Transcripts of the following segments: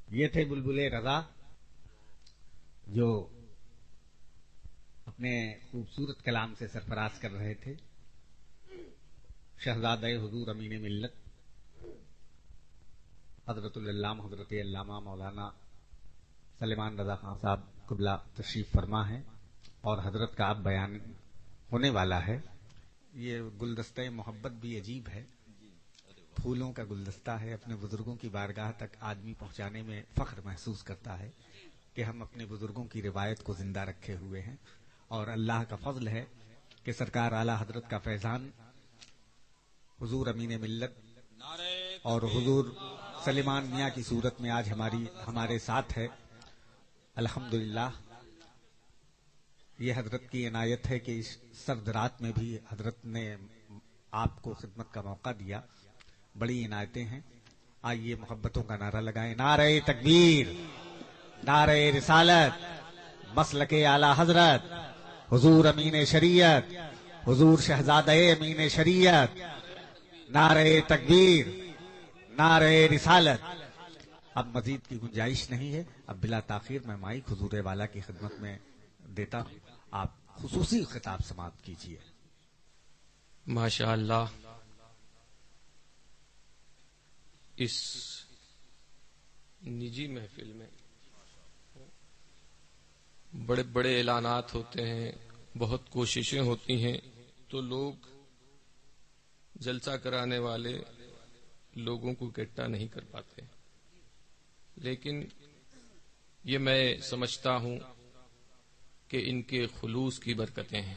یہ تھے بلبل رضا جو اپنے خوبصورت کلام سے سرفراز کر رہے تھے شہزادہ حضور امین ملت حضرت العلامہ حضرت علامہ مولانا سلیمان رضا خان صاحب قبلہ تشریف فرما ہے اور حضرت کا اب بیان ہونے والا ہے. یہ گلدستہ محبت بھی عجیب ہے، پھولوں کا گلدستہ ہے. اپنے بزرگوں کی بارگاہ تک آدمی پہنچانے میں فخر محسوس کرتا ہے کہ ہم اپنے بزرگوں کی روایت کو زندہ رکھے ہوئے ہیں، اور اللہ کا فضل ہے کہ سرکار اعلیٰ حضرت کا فیضان حضور امین ملت اور حضور سلیمان میاں کی صورت میں آج ہمارے ساتھ ہے. الحمدللہ یہ حضرت کی عنایت ہے کہ اس سرد رات میں بھی حضرت نے آپ کو خدمت کا موقع دیا. بڑی عنایتیں ہیں. آئیے محبتوں کا نعرہ لگائیں. نعرہ تکبیر، نعرہ رسالت، مسلک اعلی حضرت حضور امین شریعت، حضور شہزادہ امین شریعت. نعرہ تکبیر، نعرہ رسالت. اب مزید کی گنجائش نہیں ہے. اب بلا تاخیر میں مائک حضور والا کی خدمت میں دیتا ہوں. آپ خصوصی خطاب سماعت کیجیے. ماشاء اللہ، اس نجی محفل میں بڑے بڑے اعلانات ہوتے ہیں، بہت کوششیں ہوتی ہیں، تو لوگ جلسہ کرانے والے لوگوں کو اکٹھا نہیں کر پاتے. لیکن یہ میں سمجھتا ہوں کہ ان کے خلوص کی برکتیں ہیں.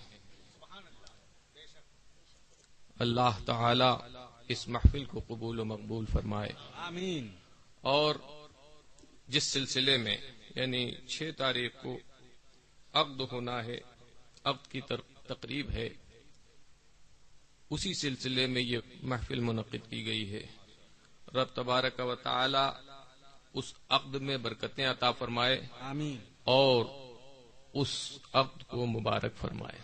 اللہ تعالی اس محفل کو قبول و مقبول فرمائے. آمین. اور جس سلسلے میں یعنی 6 تاریخ کو عقد ہونا ہے، عقد کی تقریب ہے، اسی سلسلے میں یہ محفل منعقد کی گئی ہے. رب تبارک و تعالی اس عقد میں برکتیں عطا فرمائے آمین. اور اس عقد کو مبارک فرمائے.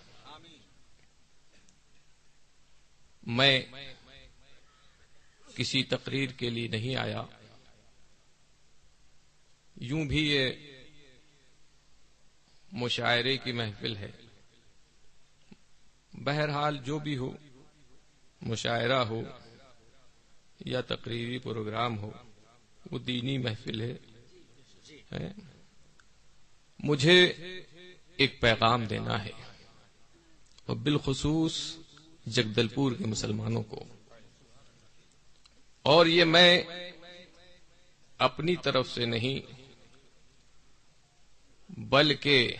میں کسی تقریر کے لیے نہیں آیا، یوں بھی یہ مشاعرے کی محفل ہے. بہرحال جو بھی ہو، مشاعرہ ہو یا تقریری پروگرام ہو، وہ دینی محفل ہے. مجھے ایک پیغام دینا ہے، اور بالخصوص جگدلپور کے مسلمانوں کو. اور یہ میں اپنی طرف سے نہیں بلکہ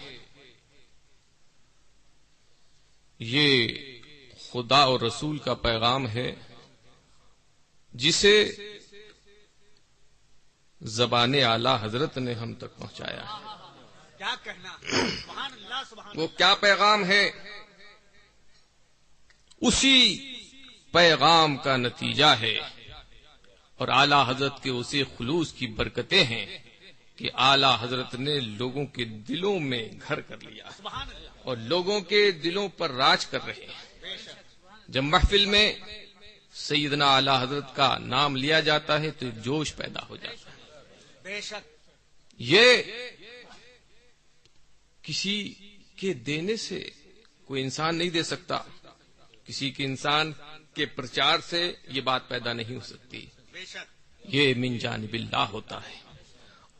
یہ خدا اور رسول کا پیغام ہے، جسے زبان اعلی حضرت نے ہم تک پہنچایا ہے. کیا کہنا، سبحان اللہ سبحان. وہ کیا پیغام ہے؟ اسی پیغام کا نتیجہ ہے اور اعلی حضرت کے اسی خلوص کی برکتیں ہیں کہ اعلی حضرت نے لوگوں کے دلوں میں گھر کر لیا اور لوگوں کے دلوں پر راج کر رہے ہیں. جب محفل میں سیدنا اعلی حضرت کا نام لیا جاتا ہے تو جوش پیدا ہو جاتا ہے. بے شک یہ کسی کے دینے سے کوئی انسان نہیں دے سکتا، کسی کے انسان کے پرچار سے یہ بات پیدا نہیں ہو سکتی. یہ من جانب اللہ ہوتا ہے.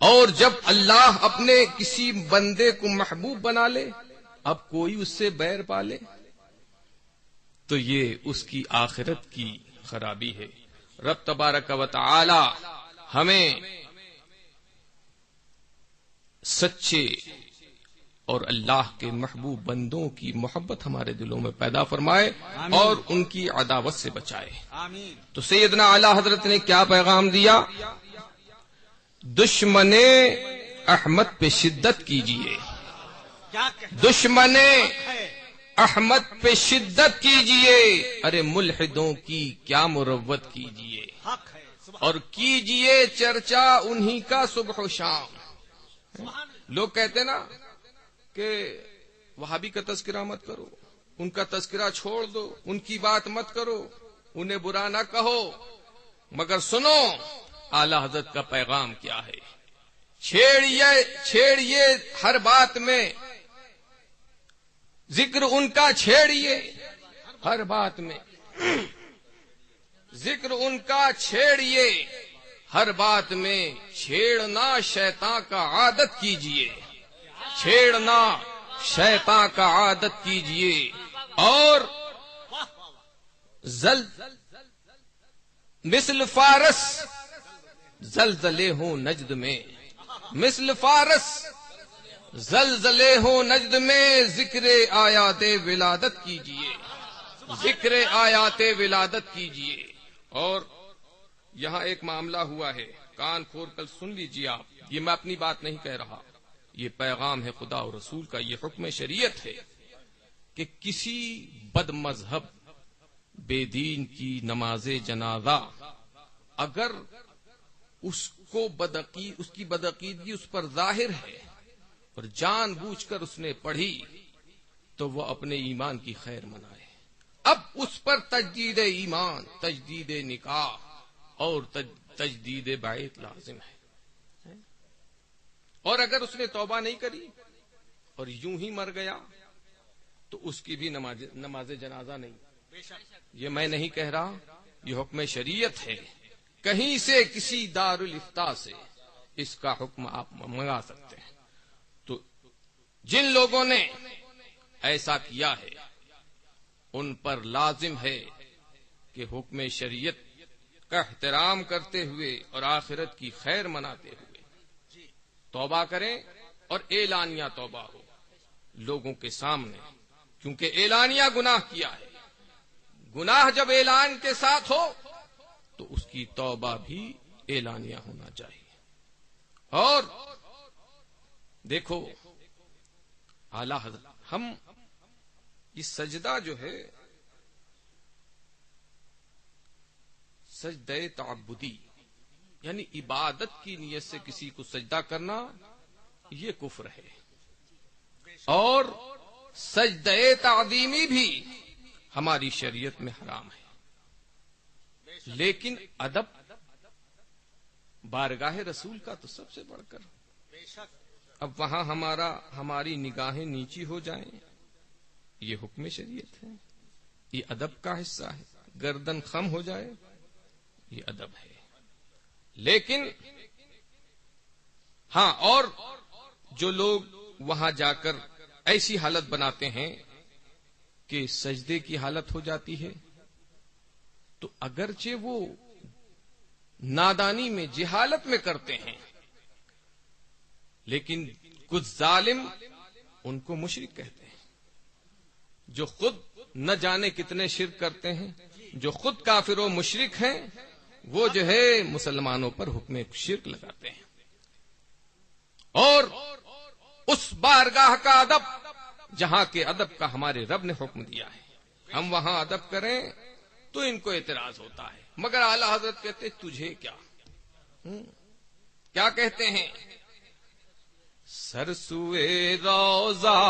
اور جب اللہ اپنے کسی بندے کو محبوب بنا لے، اب کوئی اس سے بیر پالے تو یہ اس کی آخرت کی خرابی ہے. رب تبارک و تعالی ہمیں سچے اور اللہ کے محبوب بندوں کی محبت ہمارے دلوں میں پیدا فرمائے اور ان کی عداوت سے بچائے. آمین. تو سیدنا اعلی حضرت نے کیا پیغام دیا؟ دشمن احمد پہ شدت کیجئے، کیا کہنا، دشمن احمد پہ شدت کیجئے، ارے ملحدوں کی کیا مروت کیجئے، حق ہے. اور کیجئے چرچا انہی کا صبح و شام. لوگ کہتے نا کہ وہابی کا تذکرہ مت کرو، ان کا تذکرہ چھوڑ دو، ان کی بات مت کرو، انہیں برا نہ کہو، مگر سنو اعلی حضرت کا پیغام کیا ہے. چھیڑیے ہر بات میں، ذکر ان کا چھیڑیے ہر بات میں، ذکر ان کا چھیڑیے ہر بات میں، چھیڑنا شیطان کا عادت کیجئے، چھیڑنا شیطان کا عادت کیجئے، اور مثل فارس زلزلے ہوں نجد میں، مثل فارس زلزلے ہوں نجد میں، ذکر آیات ولادت کیجئے، ذکر آیات ولادت کیجئے۔ اور یہاں ایک معاملہ ہوا ہے، کان کھول کر سن لیجئے آپ، یہ میں اپنی بات نہیں کہہ رہا، یہ پیغام ہے خدا اور رسول کا، یہ حکم شریعت ہے کہ کسی بد مذہب بے دین کی نماز جنازہ اگر اس کی بدعقیدگی اس پر ظاہر ہے اور جان بوجھ کر اس نے پڑھی تو وہ اپنے ایمان کی خیر منائے۔ اب اس پر تجدید ایمان، تجدید نکاح اور تجدید بیعت لازم ہے، اور اگر اس نے توبہ نہیں کری اور یوں ہی مر گیا تو اس کی بھی نماز جنازہ نہیں۔ یہ میں نہیں کہہ رہا، یہ حکم شریعت ہے، کہیں سے کسی دارالافتاء سے اس کا حکم آپ منگا سکتے ہیں۔ تو جن لوگوں نے ایسا کیا ہے ان پر لازم ہے کہ حکم شریعت کا احترام کرتے ہوئے اور آخرت کی خیر مناتے ہوئے توبہ کریں، اور اعلانیہ توبہ ہو لوگوں کے سامنے، کیونکہ اعلانیہ گناہ کیا ہے، گناہ جب اعلان کے ساتھ ہو تو اس کی توبہ بھی اعلانیہ ہونا چاہیے۔ اور دیکھو اعلیٰ حضرت، ہم یہ سجدہ جو ہے سجدہ تعبدی، یعنی عبادت کی نیت سے کسی کو سجدہ کرنا، یہ کفر ہے، اور سجدہ تعظیمی بھی ہماری شریعت میں حرام ہے۔ لیکن ادب بارگاہ رسول کا تو سب سے بڑھ کر، اب وہاں ہماری نگاہیں نیچی ہو جائیں، یہ حکم شریعت ہے، یہ ادب کا حصہ ہے، گردن خم ہو جائے یہ ادب ہے۔ لیکن ہاں، اور جو لوگ وہاں جا کر ایسی حالت بناتے ہیں کہ سجدے کی حالت ہو جاتی ہے، تو اگرچہ وہ نادانی میں جہالت میں کرتے ہیں، لیکن کچھ ظالم ان کو مشرک کہتے ہیں، جو خود نہ جانے کتنے شرک کرتے ہیں، جو خود کافر و مشرک ہیں، وہ جو ہے مسلمانوں پر حکم شرک لگاتے ہیں۔ اور اس بارگاہ کا ادب جہاں کے ادب کا ہمارے رب نے حکم دیا ہے، ہم وہاں ادب کریں تو ان کو اعتراض ہوتا ہے، مگر اعلی حضرت کہتے تجھے کیا کہتے ہیں؟ سرسوئے روضہ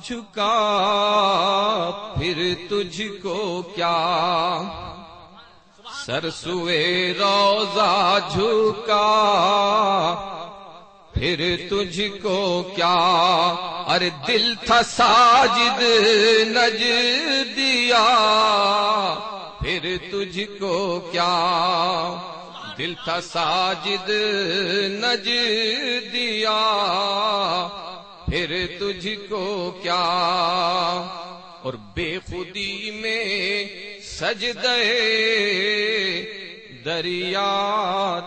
جھکا پھر تجھ کو کیا، سرسوئے روضہ جھکا پھر تجھ کو کیا، ارے دل تھا ساجد نجدیا پھر تجھ کو کیا، دل تھا ساجد نجدیا پھر تجھ کو کیا، اور بے خودی میں سجدے دریا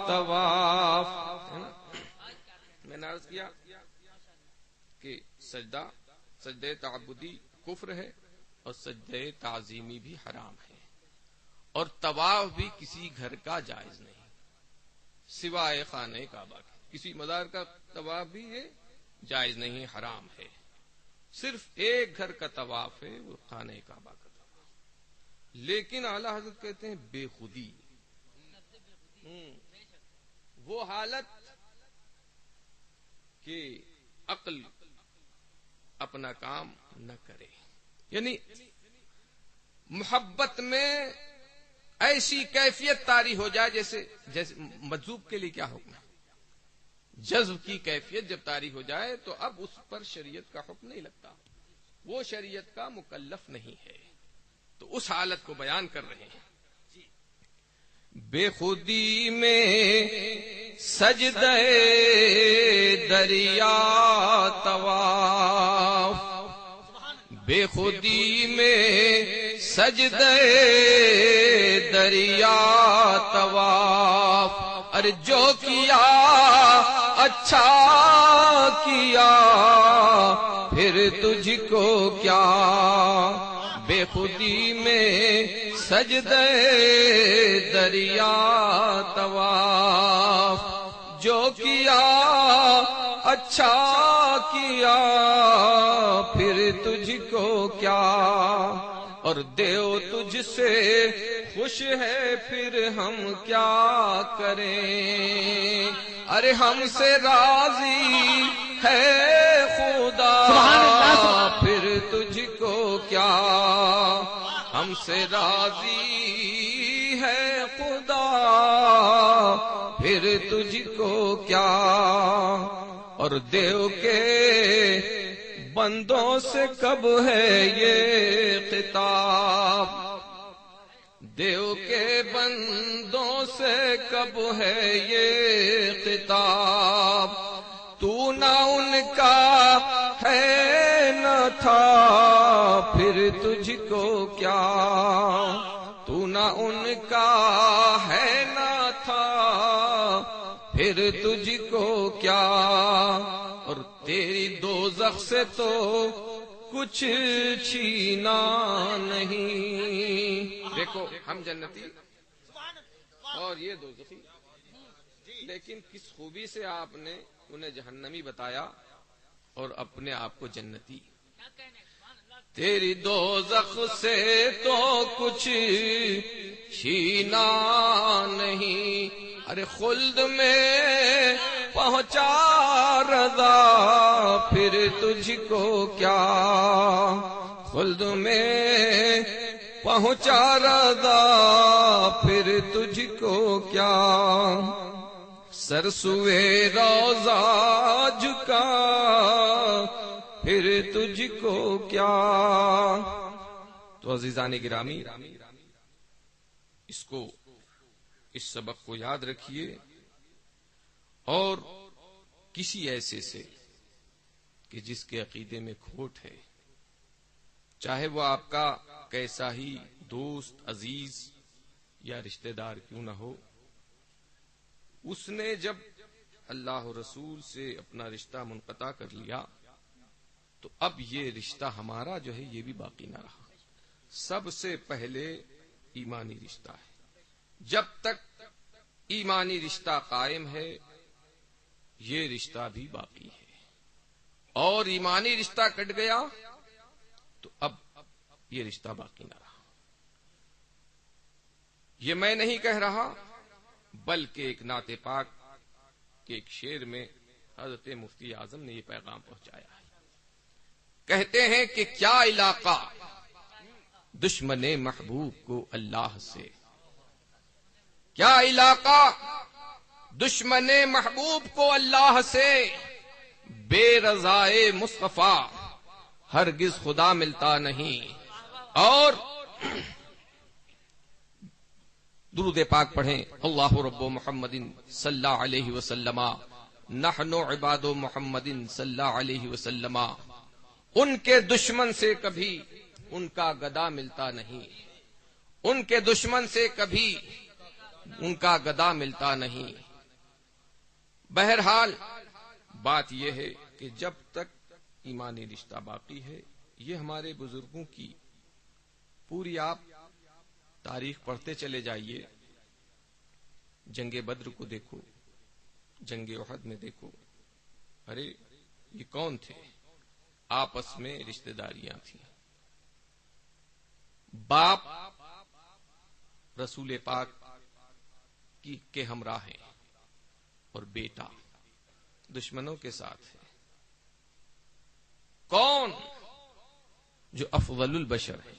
طواف۔ میں نے عرض کیا کہ سجدہ تعبدی کفر ہے اور سجدہ تعظیمی بھی حرام ہے، اور طواف بھی کسی گھر کا جائز نہیں سوائے خانہ کعبہ کے، کسی مزار کا طواف بھی یہ جائز نہیں، حرام ہے، صرف ایک گھر کا طواف ہے، وہ خانہ کعبہ کا طواف۔ لیکن اعلی حضرت کہتے ہیں بے خودی، وہ حالت کہ عقل اپنا کام نہ کرے، یعنی محبت میں ایسی کیفیت طاری ہو جائے جیسے مجذوب کے لیے کیا حکم ہے؟ جذب کی کیفیت جب طاری ہو جائے تو اب اس پر شریعت کا حکم نہیں لگتا، وہ شریعت کا مکلف نہیں ہے، تو اس حالت کو بیان کر رہے ہیں۔ بے خودی میں سجدہ دریا طواف، بے خودی میں سجدہ دریا طواف، ارے جو کیا اچھا کیا پھر تجھ کو کیا، بے خودی میں سجدہ دریا طواف، جو کیا اچھا کیا پھر تجھ کو کیا، اور دیو تجھ سے خوش ہے پھر ہم کیا کریں، ارے ہم سے راضی ہے خدا پھر تجھ کو کیا، ہم سے راضی ہے خدا پھر تجھ کو کیا، اور دیو کے بندوں سے کب ہے یہ خطاب، دیو کے بندوں سے کب ہے یہ خطاب، تو نہ ان کا ہے نہ تھا پھر تجھ کو کیا، تو نہ ان کا ہے نہ تھا پھر تجھ کو کیا، اور تیری دوزخ سے تو کچھ چھینا نہیں۔ دیکھو ہم جنتی اور یہ دوزخی، لیکن کس خوبی سے آپ نے انہیں جہنمی بتایا اور اپنے آپ کو جنتی۔ تیری دوزخ سے تو کچھ چھینا نہیں، ارے خلد میں پہنچا رضا پھر تجھ کو کیا، خلد میں پہنچا رضا پھر تجھ کو کیا، سر سوئے روضہ جھکا پھر تجھ کو کیا۔ تو عزیزان گرامی، اس سبق کو یاد رکھیے، اور کسی ایسے سے کہ جس کے عقیدے میں کھوٹ ہے، چاہے وہ آپ کا کیسا ہی دوست، عزیز یا رشتہ دار کیوں نہ ہو، اس نے جب اللہ و رسول سے اپنا رشتہ منقطع کر لیا تو اب یہ رشتہ ہمارا جو ہے یہ بھی باقی نہ رہا۔ سب سے پہلے ایمانی رشتہ ہے، جب تک ایمانی رشتہ قائم ہے یہ رشتہ بھی باقی ہے، اور ایمانی رشتہ کٹ گیا تو اب یہ رشتہ باقی نہ رہا۔ یہ میں نہیں کہہ رہا، بلکہ ایک نعت پاک کے ایک شعر میں حضرت مفتی اعظم نے یہ پیغام پہنچایا ہے۔ کہتے ہیں کہ کیا علاقہ دشمن محبوب کو اللہ سے، کیا علاقہ دشمن محبوب کو اللہ سے، بے رضائے مصطفیٰ ہرگز خدا ملتا نہیں۔ اور درود پاک پڑھیں، اللہ رب محمد صلی اللہ علیہ وسلم، نحن عباد محمد صلی اللہ علیہ وسلم۔ ان کے دشمن سے کبھی ان کا گدا ملتا نہیں، ان کے دشمن سے کبھی ان کا گدا ملتا نہیں۔ بہرحال بات یہ ہے کہ جب تک ایمانی رشتہ باقی ہے، یہ ہمارے بزرگوں کی پوری آپ تاریخ پڑھتے چلے جائیے، جنگ بدر کو دیکھو، جنگ احد میں دیکھو، ارے یہ کون تھے؟ آپس میں رشتہ داریاں تھیں۔ باپ رسول پاک کے ہمراہ ہیں اور بیٹا دشمنوں کے ساتھ ہے۔ کون؟ جو افضل البشر ہے،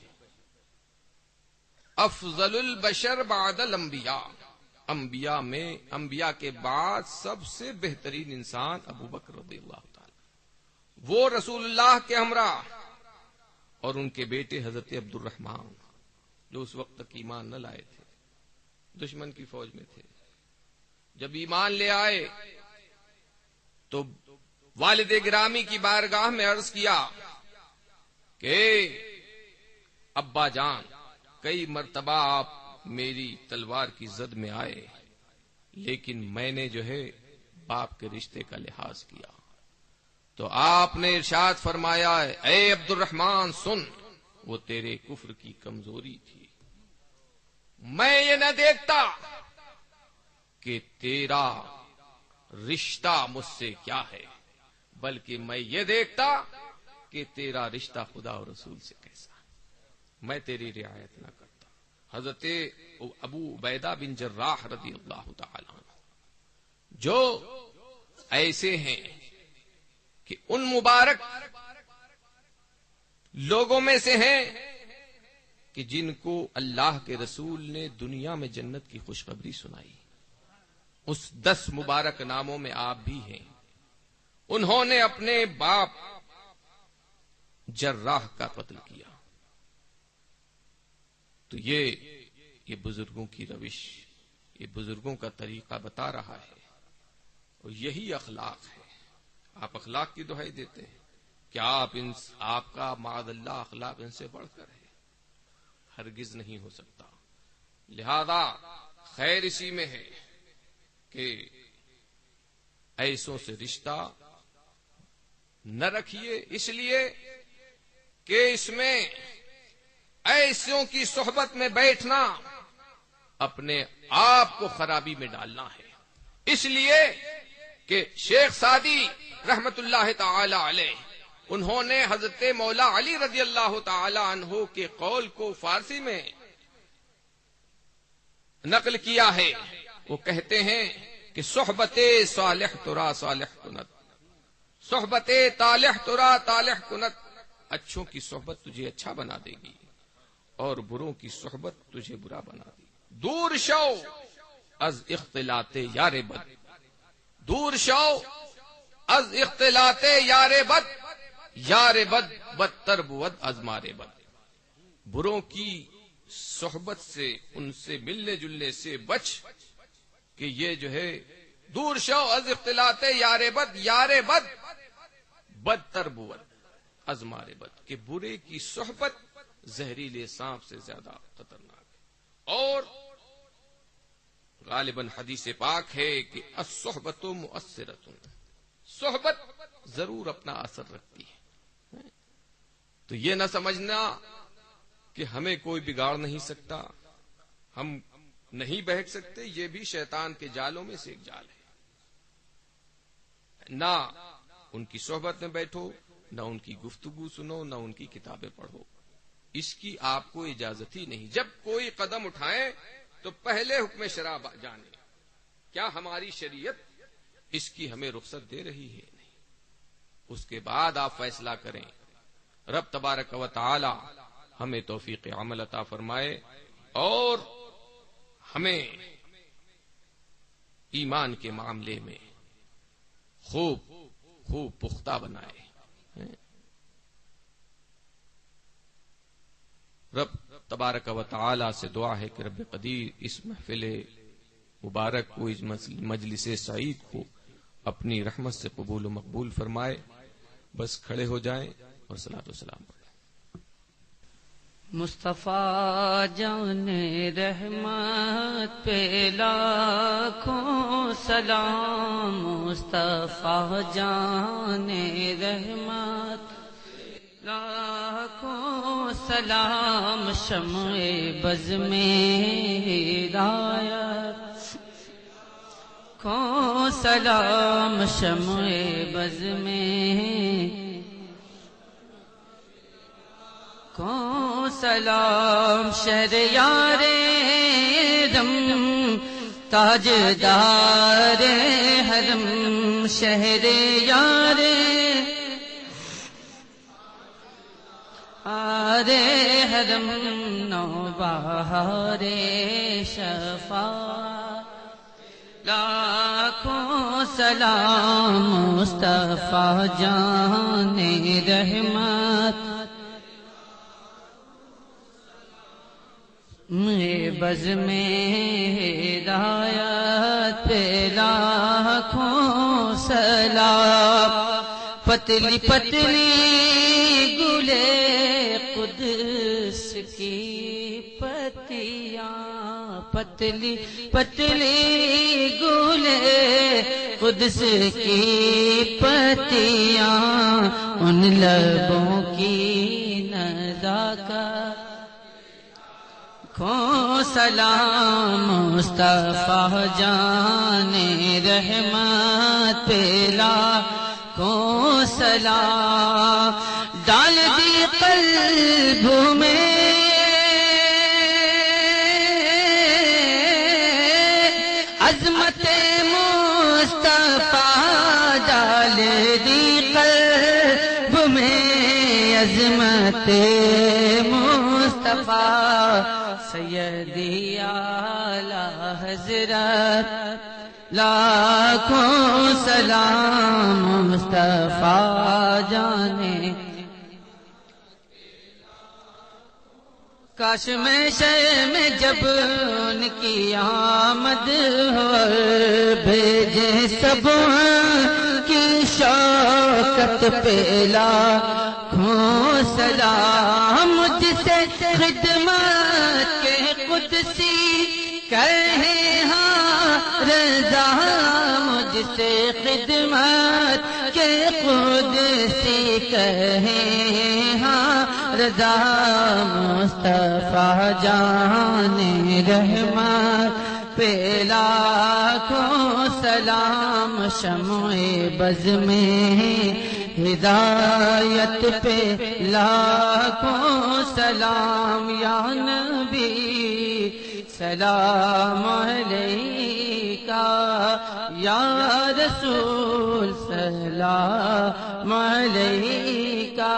افضل البشر بعد الانبیاء، انبیاء کے بعد سب سے بہترین انسان ابو بکر رضی اللہ تعالی، وہ رسول اللہ کے ہمراہ، اور ان کے بیٹے حضرت عبد الرحمن جو اس وقت تک ایمان نہ لائے تھے، دشمن کی فوج میں تھے. جب ایمان لے آئے تو والد گرامی کی بارگاہ میں عرض کیا کہ ابا جان، کئی مرتبہ آپ میری تلوار کی زد میں آئے، لیکن میں نے جو ہے باپ کے رشتے کا لحاظ کیا. تو آپ نے ارشاد فرمایا، اے عبد الرحمن سن، وہ تیرے کفر کی کمزوری تھی. میں یہ نہ دیکھتا کہ تیرا رشتہ مجھ سے کیا ہے، بلکہ میں یہ دیکھتا کہ تیرا رشتہ خدا اور رسول سے کیسا ہے. میں تیری رعایت نہ کرتا. حضرت ابو عبیدہ بن جراح رضی اللہ تعالی عنہ جو ایسے ہیں کہ ان مبارک لوگوں میں سے ہیں کہ جن کو اللہ کے رسول نے دنیا میں جنت کی خوشخبری سنائی. اس 10 مبارک ناموں میں آپ بھی ہیں. انہوں نے اپنے باپ جراح کا قتل کیا. تو یہ بزرگوں کی روش، یہ بزرگوں کا طریقہ بتا رہا ہے، اور یہی اخلاق ہے. آپ اخلاق کی دہائی دیتے ہیں، کیا آپ کا معاذ اللہ اخلاق ان سے بڑھ کر ہے؟ ہرگز نہیں ہو سکتا. لہذا خیر اسی میں ہے کہ ایسوں سے رشتہ نہ رکھیے، اس لیے کہ اس میں ایسوں کی صحبت میں بیٹھنا اپنے آپ کو خرابی میں ڈالنا ہے. اس لیے کہ شیخ سعدی رحمت اللہ تعالی علیہ، انہوں نے حضرت مولا علی رضی اللہ تعالی عنہ کے قول کو فارسی میں نقل کیا ہے. وہ کہتے ہیں کہ صحبت صالح ترا صالح کنت، صحبت طالح ترا طالح کنت. اچھوں کی صحبت تجھے اچھا بنا دے گی اور بروں کی صحبت تجھے برا بنا دے گی. دور شو از اختلاط یار بد، دور شو از اختلاط یار بد، یار بد بدتر بود از مار بد. بروں کی صحبت سے، ان سے ملنے جلنے سے بچ کہ یہ جو ہے دور شو از اختلاط یار بد، یار بد بدتر بود از مار بد، کہ برے کی صحبت زہریلے سانپ سے زیادہ خطرناک ہے. اور غالباً حدیث پاک ہے کہ الصحبت مؤثرۃ، صحبت ضرور اپنا اثر رکھتی ہے. تو یہ نہ سمجھنا کہ ہمیں کوئی بگاڑ نہیں سکتا، ہم نہیں بہک سکتے. یہ بھی شیطان کے جالوں میں سے ایک جال ہے. نہ ان کی صحبت میں بیٹھو، نہ ان کی گفتگو سنو، نہ ان کی کتابیں پڑھو. اس کی آپ کو اجازت ہی نہیں. جب کوئی قدم اٹھائیں تو پہلے حکم شرع جانیں. کیا ہماری شریعت اس کی ہمیں رخصت دے رہی ہے؟ نہیں. اس کے بعد آپ فیصلہ کریں. رب تبارک و تعالی ہمیں توفیق عمل عطا فرمائے اور ہمیں ایمان کے معاملے میں خوب پختہ بنائے. رب تبارک و تعالی سے دعا ہے کہ رب قدیر اس محفل مبارک کو، اس مجلس سعید کو اپنی رحمت سے قبول و مقبول فرمائے. بس کھڑے ہو جائیں اور صلاۃ و سلام پڑھیں. مصطفیٰ جان رحمت پہ لاکھوں سلام، مصطفیٰ جان رحمت لاکھوں سلام، شمع بز میں ہدایت کو سلام، شمع بز میں کو سلام. شہریار دم تاجدار حرم، شہریار آرے حرم، نو بہار شفا لاکھوں سلام مصطفیٰ جان رحمت بز میں ہدایت پہ لاکھوں سلام پتلی پتلی گلے قدس کی پتیاں پتلی پتلی گلے قدس کی پتیاں ان لبوں کی نزاکت کھوں سلام مصطفیٰ جان رحمت پہ لاکھوں سلام ڈال دی قلب میں عظمت مصطفیٰ ڈال دی قلب میں عظمت مصطفیٰ سیدی اعلی حضرت لاکھوں سلام مصطفیٰ جانے کاش میں شہر میں جب ان کی آمد ہو بھیجے سب کی شوکت پہ لاکھوں سلام مجھ سے خدمت کے قدسی کہے ہاں رضا مجھ سے خدمت کے قدسی کہے ہاں رضا مصطفیٰ جان رحمت پہ لاکھوں سلام شمع بز میں ہدایت پہ لاکھوں سلام یا نبی سلام علیکہ یا رسول سلام علیکہ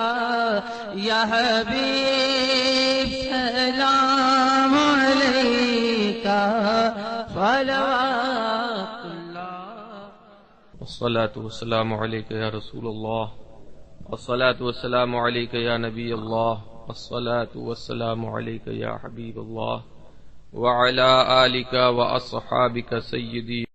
یا حبیب سلام علیکہ صلوات اللہ والصلاة والسلام علیکہ یا رسول اللہ والصلاة والسلام علیکہ یا نبی اللہ والصلاة والسلام علیکہ یا حبیب اللہ وعلى آلك وأصحابك سيدي